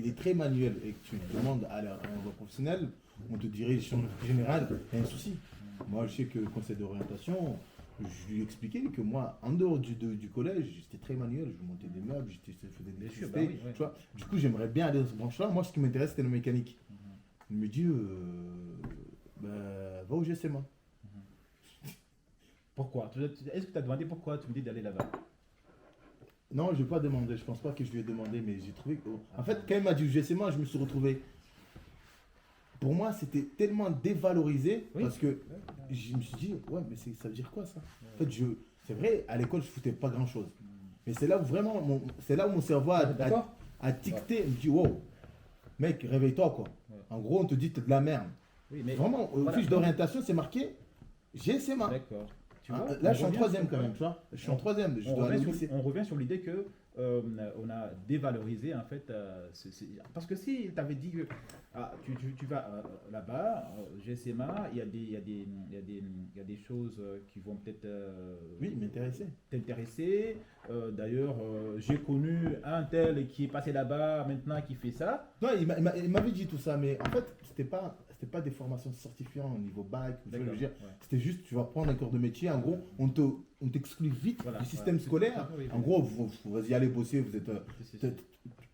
est très manuel et que tu demandes à un voie professionnelle, on te dirige en général, il y a un souci. Moi, je sais que le conseil d'orientation, je lui expliquais que moi, en dehors du collège, j'étais très manuel, je montais des meubles, je faisais des électricité, tu vois. Du coup, j'aimerais bien aller dans ce branche-là. Moi, ce qui m'intéresse, c'était le mécanique. Il me dit, va au GSMA. Pourquoi? Est-ce que tu as demandé pourquoi tu me dis d'aller là-bas? Non, je n'ai pas demandé, je pense pas que je lui ai demandé, mais j'ai trouvé que... En fait, quand il m'a dit GSMA, je me suis retrouvé... Pour moi, c'était tellement dévalorisé parce que je me suis dit, ouais, mais ça veut dire quoi ça? En fait, c'est vrai, à l'école, je ne foutais pas grand-chose. Mais c'est là où vraiment, mon cerveau a ticté. Il me dit, wow, mec, réveille-toi quoi. En gros, on te dit, t'es de la merde. Oui, mais vraiment, au fiche d'orientation, c'est marqué GSMA. D'accord. Là, je suis en troisième quand même, tu vois. Je suis en troisième. On revient sur l'idée que on a dévalorisé en fait. Parce que si tu avais dit que tu vas là-bas, GSMA, il y a des choses qui vont peut-être t'intéresser. D'ailleurs, j'ai connu un tel qui est passé là-bas maintenant qui fait ça. Non, il m'avait dit tout ça, mais en fait, c'était pas des formations certifiantes au niveau bac. C'était juste, tu vas prendre un cours de métier. En gros, on t'exclut vite du système scolaire. En gros, vas-y aller bosser.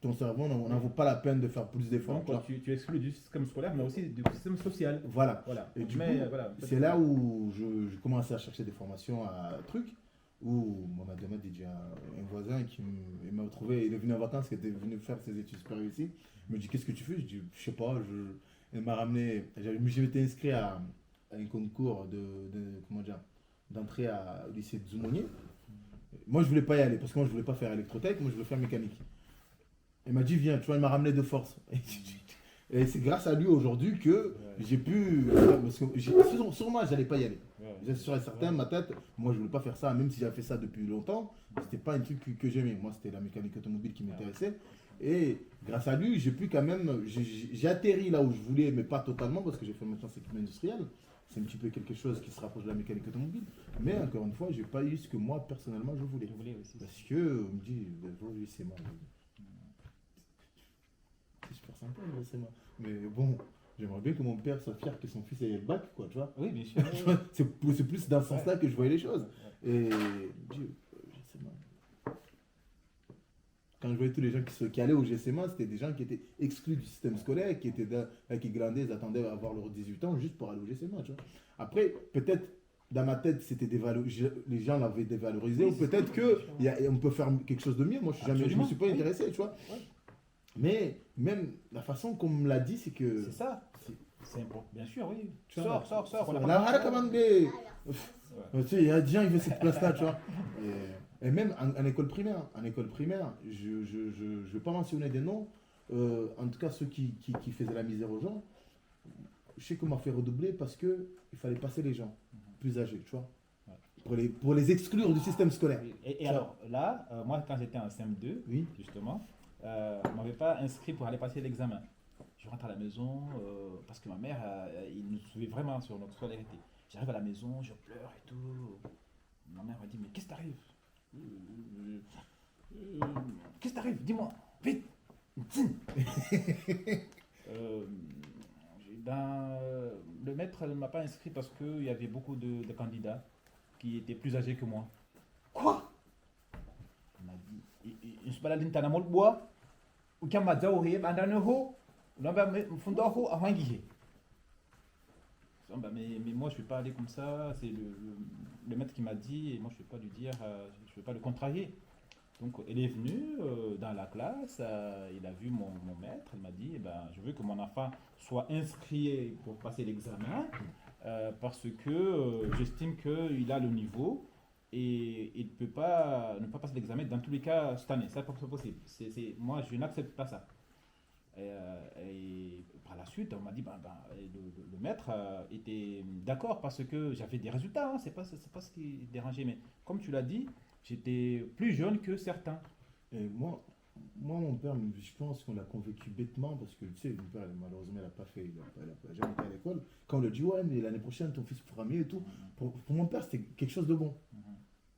Ton cerveau n'en vaut pas la peine de faire plus d'efforts. Tu exclus du système scolaire, mais aussi du système social. Voilà. Et du coup, c'est là où je commençais à chercher des formations à trucs. Où ma demande déjà un voisin qui m'a trouvé, il est venu en vacances, qui était venu faire ses études supérieures ici. Il me dit, qu'est-ce que tu fais? Je dis, je sais pas. Il m'a ramené, je m'étais inscrit à un concours d'entrée au lycée de Zoumonnier. Moi, je voulais pas y aller parce que moi, je voulais pas faire électrotech, moi, je voulais faire mécanique. Il m'a dit, viens, tu vois, il m'a ramené de force. Et c'est grâce à lui aujourd'hui que j'ai pu. Parce que sur moi, j'allais pas y aller. J'étais sûr et certain, ma tête, moi, je voulais pas faire ça, même si j'avais fait ça depuis longtemps. C'était pas un truc que j'aimais. Moi, c'était la mécanique automobile qui m'intéressait. Et grâce à lui, j'ai pu quand même. J'ai atterri là où je voulais, mais pas totalement, parce que j'ai fait maintenant équipement industriel. C'est un petit peu quelque chose qui se rapproche de la mécanique automobile. Mais encore une fois, j'ai pas eu ce que moi, personnellement, je voulais. Parce que, on me dit, oui, c'est moi. C'est super sympa, c'est moi. Mais bon, j'aimerais bien que mon père soit fier que son fils ait le bac, quoi, tu vois. Oui, bien sûr. C'est plus dans ce sens-là que je voyais les choses. Et je dis, c'est moi. quand je voyais tous les gens qui allaient au GCMA, c'était des gens qui étaient exclus du système scolaire, qui grandaient, ils attendaient à avoir leurs 18 ans juste pour aller au GCMA. Tu vois. Après, peut-être, dans ma tête, les gens l'avaient dévalorisé, ou peut-être qu'on peut faire quelque chose de mieux. Moi, je ne me suis pas intéressé, tu vois. Ouais. Mais même la façon qu'on me l'a dit, c'est que... C'est ça. C'est important. Bien sûr, oui. Sors. Ouais. Tu sais, il y a des gens qui veulent cette place-là, tu vois. Et même en école primaire, je ne vais pas mentionner des noms, en tout cas ceux qui faisaient la misère aux gens, je sais qu'on m'a fait redoubler parce qu'il fallait passer les gens plus âgés, tu vois, pour les exclure du système scolaire. Et alors, là, moi, quand j'étais en CM2, justement, on ne m'avait pas inscrit pour aller passer l'examen. Je rentre à la maison parce que ma mère, il nous suivait vraiment sur notre scolarité. J'arrive à la maison, je pleure et tout. Ma mère m'a dit, mais qu'est-ce qui t'arrive? Qu'est-ce qui t'arrive? Dis-moi, vite. Le maître ne m'a pas inscrit parce qu'il y avait beaucoup de candidats qui étaient plus âgés que moi. Quoi? Il m'a dit, je suis pas là dans le bois. Ou quand m'a dit, mais moi je ne vais pas aller comme ça, c'est le maître qui m'a dit et moi je ne vais pas lui dire, je ne vais pas le contrarier. Donc il est venu dans la classe, il a vu mon maître, il m'a dit je veux que mon enfant soit inscrit pour passer l'examen parce que j'estime qu'il a le niveau et il ne peut pas ne pas passer l'examen dans tous les cas cette année, ça n'est pas possible. Moi je n'accepte pas ça. Et par la suite, on m'a dit, le maître était d'accord parce que j'avais des résultats, hein, c'est pas ce qui dérangeait. Mais comme tu l'as dit, j'étais plus jeune que certains. Et moi, mon père, je pense qu'on l'a convaincu bêtement parce que, tu sais, mon père, malheureusement, il n'a pas jamais été à l'école. Quand on lui a dit, ouais, mais l'année prochaine, ton fils fera mieux et tout, pour mon père, c'était quelque chose de bon.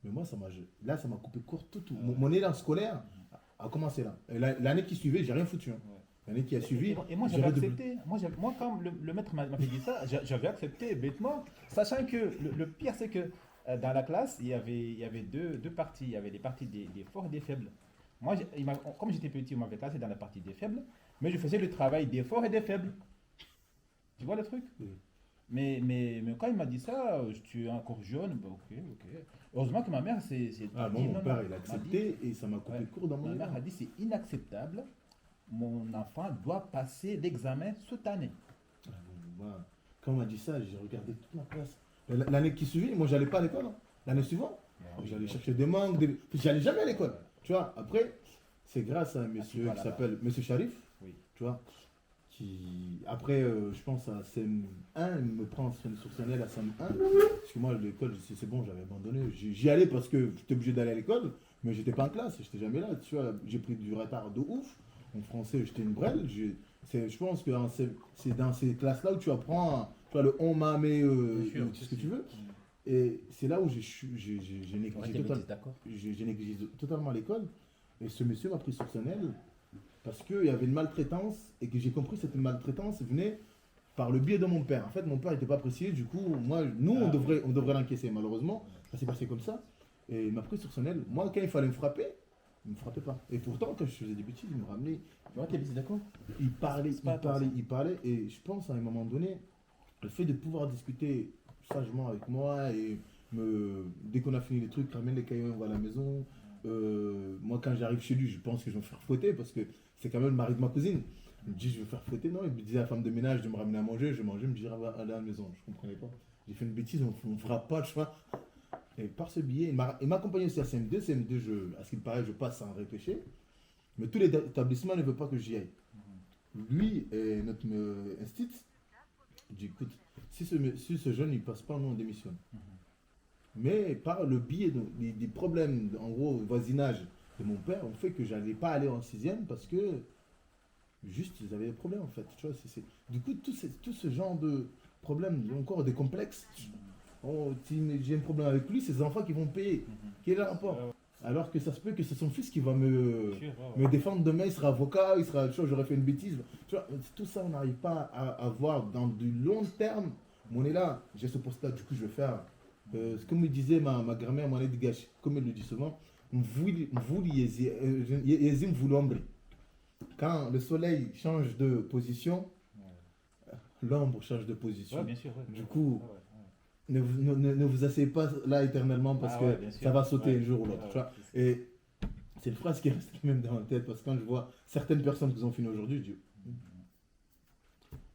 Mais moi, ça m'a coupé court tout. Mon élan scolaire a commencé là. Et l'année qui suivait, j'ai rien foutu. Hein. L'année qui a suivi. Et moi, j'avais accepté. Moi, quand le maître m'a fait dit ça, j'avais accepté bêtement, sachant que le pire, c'est que dans la classe, il y avait deux parties. Il y avait les parties des forts et des faibles. Moi, comme j'étais petit, on m'avait classé dans la partie des faibles, mais je faisais le travail des forts et des faibles. Tu vois le truc? Oui. Mais quand il m'a dit ça, tu es encore jeune, ok. Heureusement que ma mère s'est dit. Mon père, il a accepté et ça m'a coupé court dans mon élan. Ma mère a dit c'est inacceptable. Mon enfant doit passer l'examen cette année. Quand on m'a dit ça, j'ai regardé toute ma classe. L'année qui suivit, moi, j'allais pas à l'école. Hein. L'année suivante, j'allais chercher des mangues. J'allais jamais à l'école. Tu vois, après, c'est grâce à un monsieur qui s'appelle Monsieur Sharif. Oui. Tu vois, qui, après, je pense à CM1, il me prend sur Sanel à CM1. Parce que moi, l'école, c'est bon, j'avais abandonné. J'y allais parce que j'étais obligé d'aller à l'école, mais j'étais pas en classe, j'étais jamais là. Tu vois, j'ai pris du retard de ouf. En français, j'étais une brêle. Je pense que c'est dans ces classes-là où tu apprends le on m'a mais ce que tu veux. Et c'est là où j'ai négligé totalement l'école. Et ce monsieur m'a pris sur son aile parce qu'il y avait une maltraitance et que j'ai compris que cette maltraitance venait par le biais de mon père. En fait, mon père n'était pas apprécié. Du coup, on devrait l'encaisser. Malheureusement, ça s'est passé comme ça. Et il m'a pris sur son aile. Moi, quand il fallait me frapper, il ne me frappait pas. Et pourtant, quand je faisais des bêtises, il me ramenait. D'accord. Il parlait. Et je pense à un moment donné, le fait de pouvoir discuter sagement avec moi et dès qu'on a fini les trucs, ramène les cahiers, on va à la maison. Moi, quand j'arrive chez lui, je pense que je vais me faire fouetter parce que c'est quand même le mari de ma cousine. Il me dit, je vais me faire fouetter. Non, il me disait à la femme de ménage de me ramener à manger. Je mangeais, il me dit, aller à la maison. Je ne comprenais pas. J'ai fait une bêtise, on ne frappe pas, tu vois. Et par ce biais, il m'a accompagné aussi à CM2. CM2, à ce qu'il paraît, je passe sans réfléchir. Mais tous les établissements ne veulent pas que j'y aille. Lui et notre institut, il dit, écoute, si ce jeune ne passe pas, nous on démissionne. Mais par le biais des problèmes, en gros, voisinage de mon père, on fait que je n'allais pas aller en 6e parce que juste ils avaient des problèmes en fait. Tu vois, du coup, tout ce genre de problèmes, il y a encore des complexes. Si j'ai un problème avec lui, c'est ses enfants qui vont payer. Quel est le rapport? Alors que ça se peut que c'est son fils qui va me défendre demain, il sera avocat, tu vois, j'aurais fait une bêtise. Tu vois, tout ça, on n'arrive pas à voir dans du long terme. On est là, j'ai ce poste-là, du coup, je vais faire. Comme me disait ma grand-mère, comme elle le dit souvent, Yezim vous l'ombre. Quand le soleil change de position, l'ombre change de position. Ouais, bien sûr, du coup, ne vous asseyez pas là éternellement parce que ça va sauter un jour ou l'autre. Et c'est une phrase qui reste même dans ma tête parce que quand je vois certaines personnes qui ont fini aujourd'hui, je dis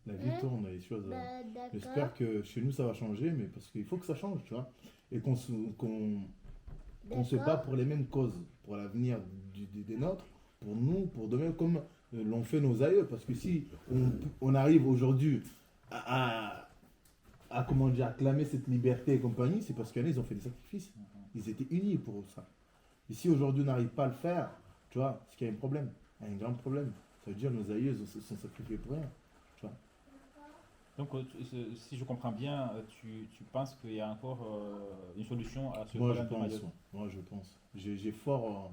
la vie tourne et les choses. J'espère que chez nous ça va changer, mais parce qu'il faut que ça change, tu vois. Et qu'on se bat pour les mêmes causes, pour l'avenir des nôtres, pour nous, pour demain, comme l'ont fait nos aïeux. Parce que si on arrive aujourd'hui à comment dire, acclamer cette liberté et compagnie, c'est parce qu'ils ont fait des sacrifices. Ils étaient unis pour ça. Et si aujourd'hui on n'arrive pas à le faire, tu vois, c'est qu'il y a un problème. Il y a un grand problème. Ça veut dire que nos aïeux se sont sacrifiés pour rien. Tu vois. Donc, si je comprends bien, tu penses qu'il y a encore une solution à ce problème de Mayotte? Moi, je pense. J'ai fort...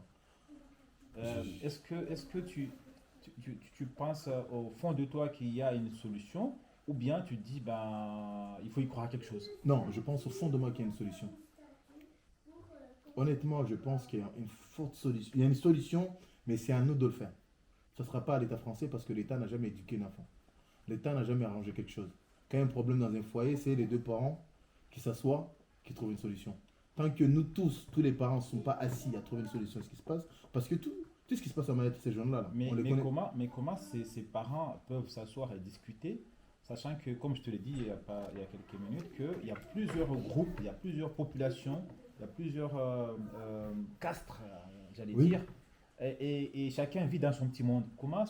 Est-ce que tu penses au fond de toi qu'il y a une solution, ou bien tu te dis, il faut y croire à quelque chose? Non, je pense au fond de moi qu'il y a une solution. Honnêtement, je pense qu'il y a une forte solution. Il y a une solution, mais c'est à nous de le faire. Ce ne sera pas à l'État français parce que l'État n'a jamais éduqué un enfant. L'État n'a jamais arrangé quelque chose. Quand il y a un problème dans un foyer, c'est les deux parents qui s'assoient, qui trouvent une solution. Tant que nous tous les parents ne sont pas assis à trouver une solution à ce qui se passe, parce que tout ce qui se passe à Mayotte, ces jeunes-là, mais comment ces parents peuvent s'asseoir et discuter, sachant que, comme je te l'ai dit il y a quelques minutes, qu'il y a plusieurs groupes, il y a plusieurs populations, il y a plusieurs castres, j'allais dire, et chacun vit dans son petit monde. Comment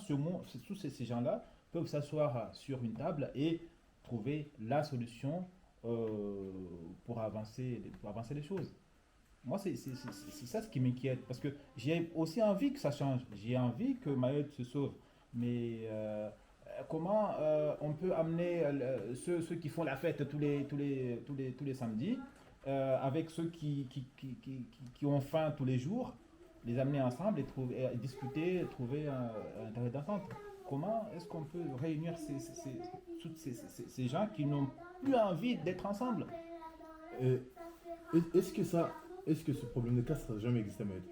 tous ces gens-là peuvent s'asseoir sur une table et trouver la solution pour avancer les choses? Moi, c'est ça ce qui m'inquiète, parce que j'ai aussi envie que ça change. J'ai envie que Mayotte se sauve. Mais comment on peut amener ceux qui font la fête tous les samedis avec ceux qui ont faim tous les jours, les amener ensemble et discuter, trouver un terrain d'entente? Comment est-ce qu'on peut réunir tous ces gens qui n'ont plus envie d'être ensemble? Est-ce que ce problème de caste n'a jamais existé à Mayotte?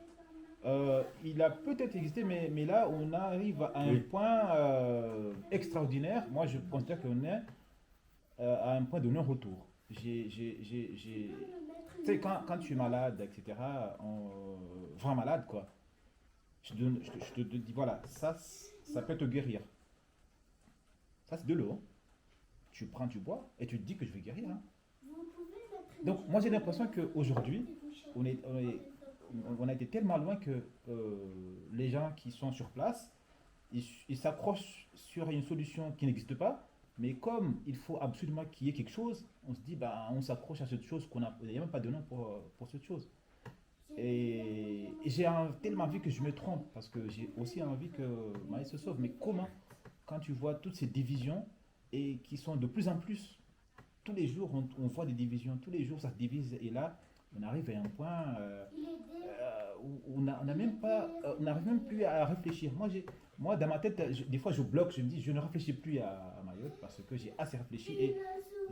Il a peut-être existé, mais là, on arrive à un point extraordinaire. Moi, je considère qu'on est à un point de non-retour. Tu sais, quand tu es malade, etc., vraiment malade, quoi, je te dis, voilà, ça peut te guérir. Ça, c'est de l'eau. Tu prends, tu bois, et tu te dis que je vais guérir. Hein. Donc, moi, j'ai l'impression qu'aujourd'hui, on a été tellement loin que les gens qui sont sur place, ils s'accrochent sur une solution qui n'existe pas, mais comme il faut absolument qu'il y ait quelque chose, on se dit, on s'accroche à cette chose il n'y a même pas de nom pour cette chose. Et j'ai tellement envie que je me trompe, parce que j'ai aussi envie que Maïs se sauve. Mais comment, quand tu vois toutes ces divisions, et qui sont de plus en plus, tous les jours on voit des divisions, tous les jours ça se divise, et là on arrive à un point où on n'arrive même plus à réfléchir. Moi dans ma tête, des fois je bloque, je me dis je ne réfléchis plus à Mayotte parce que j'ai assez réfléchi et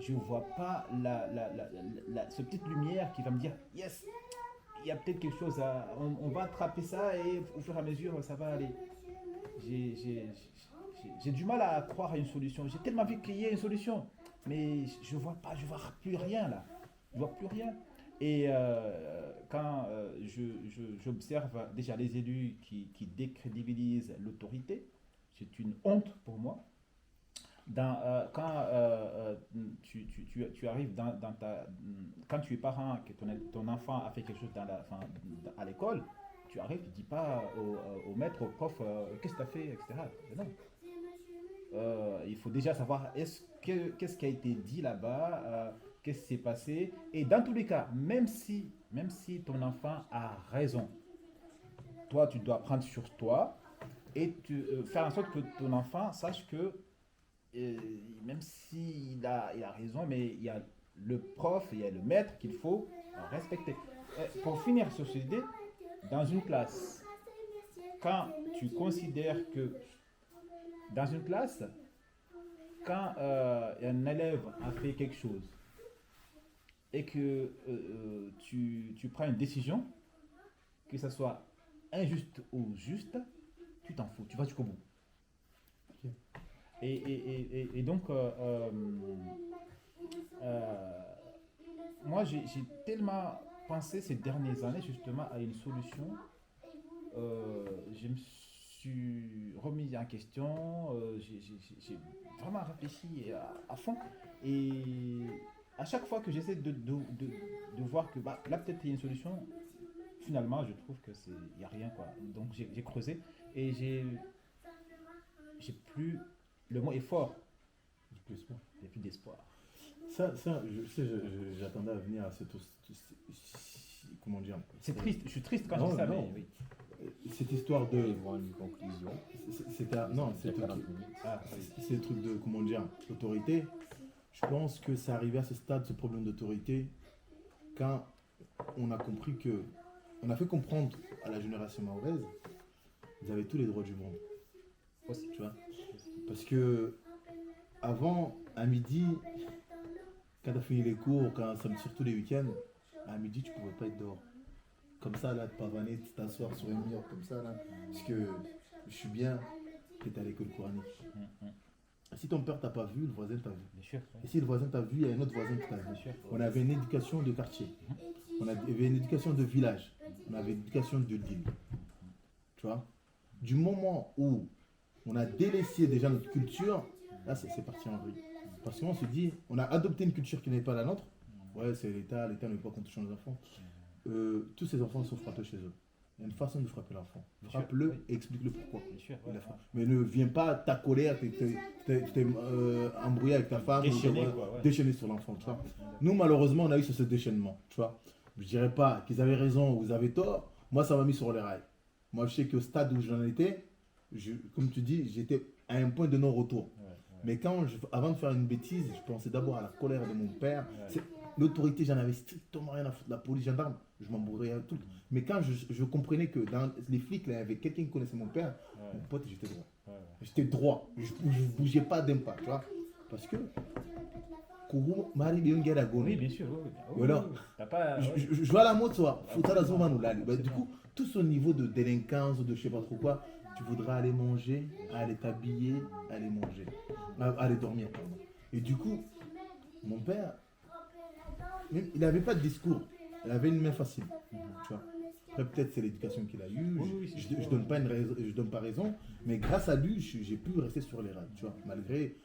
je ne vois pas cette petite lumière qui va me dire yes, il y a peut-être quelque chose, on va attraper ça et au fur et à mesure ça va aller. J'ai du mal à croire à une solution. J'ai tellement envie qu'il y ait une solution, mais je vois plus rien là. Je vois plus rien. Et quand j'observe déjà les élus qui décrédibilisent l'autorité, c'est une honte pour moi. Quand tu arrives quand tu es parent, que ton enfant a fait quelque chose à l'école, tu arrives, tu ne dis pas au maître, au prof, qu'est-ce que tu as fait, etc. Non. Il faut déjà savoir qu'est-ce qui a été dit là-bas, qu'est-ce qui s'est passé. Et dans tous les cas, même si ton enfant a raison, toi, tu dois prendre sur toi et faire en sorte que ton enfant sache que même s'il a raison, mais il y a le prof, il y a le maître qu'il faut respecter. Pour finir sur cette idée, dans une classe, quand tu considères que dans une classe, quand un élève a fait quelque chose et que tu prends une décision, que ça soit injuste ou juste, tu t'en fous, tu vas jusqu'au bout. Okay. Et donc, moi, j'ai tellement pensé ces dernières années justement à une solution. Je me suis remis en question, j'ai vraiment réfléchi à fond. Et à chaque fois que j'essaie de voir que là, peut-être il y a une solution, finalement, je trouve que il n'y a rien, quoi. Donc, j'ai creusé et j'ai plus... Le mot est fort. Il n'y a plus d'espoir. Ça, j'attendais à venir à comment dire. C'est triste, je suis triste quand je dis ça, mais oui. Cette histoire de... voir une conclusion. C'est le truc de, comment dire, l'autorité. Je pense que ça arrivait à ce stade, ce problème d'autorité, quand on a compris que... On a fait comprendre à la génération mahoraise, vous avez tous les droits du monde. Aussi. Tu vois. Parce que avant, à midi, quand tu as fini les cours, surtout les week-ends, à midi, tu ne pouvais pas être dehors. Comme ça, là, te pavaner, t'asseoir sur un mur, comme ça, là. Parce que je suis bien, tu es à l'école coranique. Si ton père t'a pas vu, le voisin t'a vu. Bien sûr, oui. Et si le voisin t'a vu, il y a un autre voisin qui t'a vu. On avait une éducation de quartier. On avait une éducation de village. On avait une éducation de ville. Tu vois? Du moment où on a délaissé déjà notre culture, là, c'est parti en vrille. Parce qu'on se dit, on a adopté une culture qui n'est pas la nôtre. Ouais, c'est l'État ne veut pas qu'on touche nos enfants. Tous ces enfants sont frappés chez eux. Il y a une façon de frapper l'enfant. Frappe-le et explique-le pourquoi. Mais ne viens pas ta colère, t'es embrouillé avec ta femme, déchaîner sur l'enfant. Tu vois. Nous, malheureusement, on a eu ce déchaînement. Tu vois. Je dirais pas qu'ils avaient raison ou vous avez tort. Moi, ça m'a mis sur les rails. Moi, je sais qu'au stade où j'en étais, comme tu dis, j'étais à un point de non-retour. Mais avant de faire une bêtise, je pensais d'abord à la colère de mon père. L'autorité, j'en avais strictement rien à foutre. La police, gendarme, je m'en bourrais à tout. Mais quand je comprenais que dans les flics, là, il y avait quelqu'un qui connaissait mon père, mon pote, j'étais droit. J'étais droit. Je ne bougeais pas d'un pas, tu vois. Parce que... Oui, bien sûr. Voilà. Je vois la mode, soit. Du coup, tout ce niveau de délinquance, de je sais pas trop quoi, tu voudras aller manger, aller t'habiller, aller manger, aller dormir, pardon. Et du coup, mon père, même, il n'avait pas de discours, il avait une main facile, tu vois. Après, peut-être c'est l'éducation qu'il a eue, je donne pas raison, mais grâce à lui, j'ai pu rester sur les rails, tu vois. Malgré,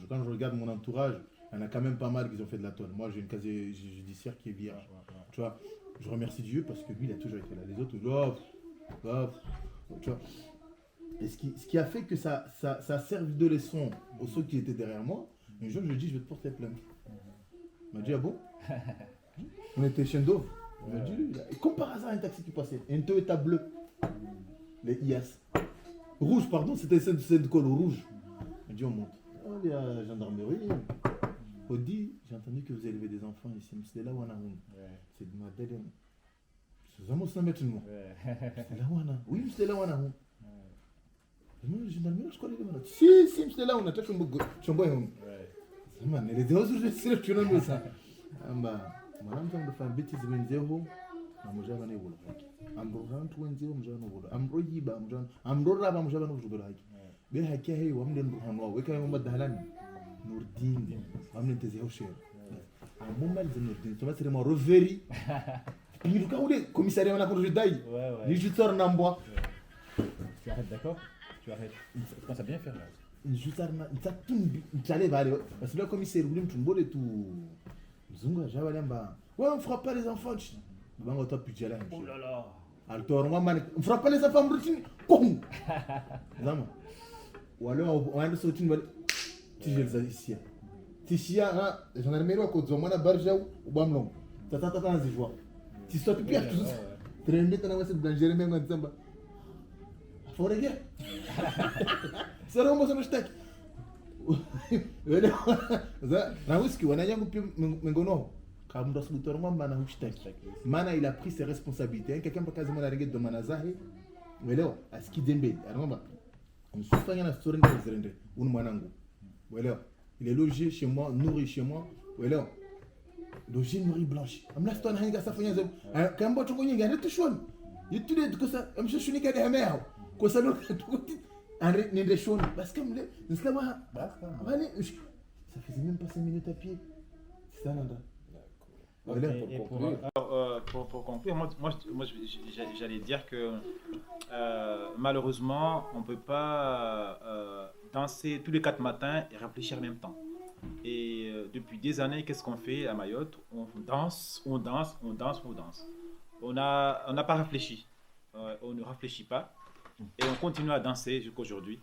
quand je regarde mon entourage, il y en a quand même pas mal qui ont fait de la tôle. Moi, j'ai une casier judiciaire qui est vierge, tu vois. Je remercie Dieu parce que lui, il a toujours été là. Les autres, tu vois. Et ce qui a fait que ça a servi de leçon aux ceux qui étaient derrière moi. Un jour, je dis, je vais te porter plainte. Il m'a dit, ah bon? On était chez Dove. Il m'a dit, comme par hasard, un taxi qui passait. Un Toyota bleu. Les IAS. Rouge, pardon, c'était cette colle rouge. Il m'a dit, on monte. Oh, il y a la gendarmerie. Odi, j'ai entendu que vous élevez des enfants ici. C'est là où on a c'est de ma délai. C'est vraiment ça, mettre moi. C'est là où on a. Oui, c'est là où on a. Je connais les manos. Si, c'est là où on a. Tu les deux autres, je sais que tu n'as pas ça. Madame, tu as fait un bêtise de zéro. Amujabane wolo. Amrohan tuwenziwo mujabane wolo. Amroyiba mujabane. Amroraba mujabane wolo haki. Be haki he wamden burhan wa weka yomba dahalan. Nurdin. Wamden teziho sher. Amumal de Nurdin. Tu vas te demander reveri. Il ka wole commissariat on a conduit dai. Ni juteur nambwa. Tu arrêtes, d'accord? Tu arrêtes. Tu commences à bien faire là. Juteur na tout j'allais aller parce que le commissaire voulait me tomber tout. Zunga jabalamba. Ouais, on frappe pas les enfants. Oh là là. On ne frappe pas les enfants routine. Ou alors on a une sortie de ici. Si j'en ai mis à côté, on a barja ou bamlong. Tata dans les joies. Si ça te pire, tu es dans la blancherie même en Zamba. Faut les gars. C'est vraiment ça me stack. Mana il a pris ses responsabilités. Quelqu'un peut quasiment la règle de Manazahe. Mais là, à ce qui dembe, on se fait une story de Zerende, un manango. Voilà, il est logé chez moi, nourri chez moi. Voilà, logé nourri blanche. Am la stone hanga sa fanya zem. Kamba to gonya ngane to shon. Il tu dis que ça, je suis né qu'à des mères. Que ça nous arrête de choses. Parce que nous sommes là. Ça faisait même pas 5 minutes à pied. C'est ça, Nanda. Pour conclure, moi, j'allais dire que malheureusement, on ne peut pas danser tous les 4 matins et réfléchir en même temps. Et depuis des années, qu'est-ce qu'on fait à Mayotte? On danse. On n'a pas réfléchi. On ne réfléchit pas. Et on continue à danser jusqu'à aujourd'hui.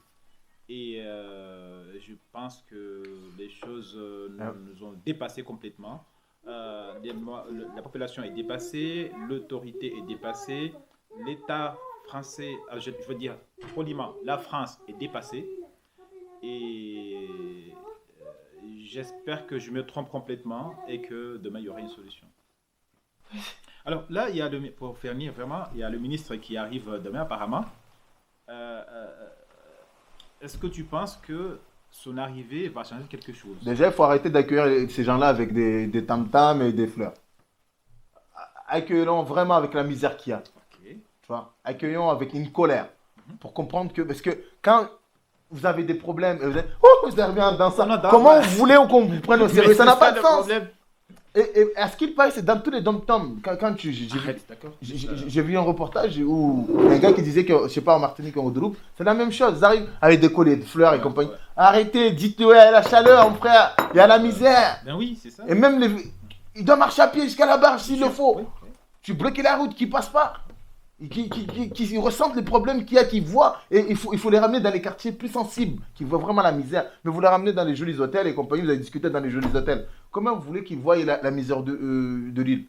Et je pense que les choses nous ont dépassé complètement. La population est dépassée, l'autorité est dépassée, l'État français, je veux dire poliment, la France est dépassée. Et j'espère que je me trompe complètement et que demain il y aura une solution. Alors là, pour finir vraiment, il y a le ministre qui arrive demain apparemment. Est-ce que tu penses que son arrivée va changer quelque chose? Déjà, il faut arrêter d'accueillir ces gens-là avec des tam-tams et des fleurs. Accueillons vraiment avec la misère qu'il y a. Okay. Tu vois, accueillons avec une colère. Pour comprendre que... Parce que quand vous avez des problèmes, vous êtes... Oh, vous arrivez dans ça. Comment vous voulez qu'on vous prenne au sérieux? Ça n'a pas de sens. Et à ce qu'il paraît, c'est dans tous les dom-toms. Quand j'ai vu un reportage où un gars qui disait que, je sais pas, en Martinique ou en Guadeloupe, c'est la même chose. Ils arrivent avec des colliers de fleurs et compagnie. Ouais. Arrêtez, dites, ouais, il y a la chaleur, mon frère, il y a la misère. Ben oui, c'est ça. Et même, il doit marcher à pied jusqu'à la barre s'il le faut. Tu bloques la route, qui passe pas. Qui ressentent les problèmes qu'il y a, qui voient, et il faut les ramener dans les quartiers plus sensibles, qui voient vraiment la misère. Mais vous les ramenez dans les jolis hôtels et compagnie, vous avez discuté dans les jolis hôtels. Comment vous voulez qu'ils voient la misère de l'île?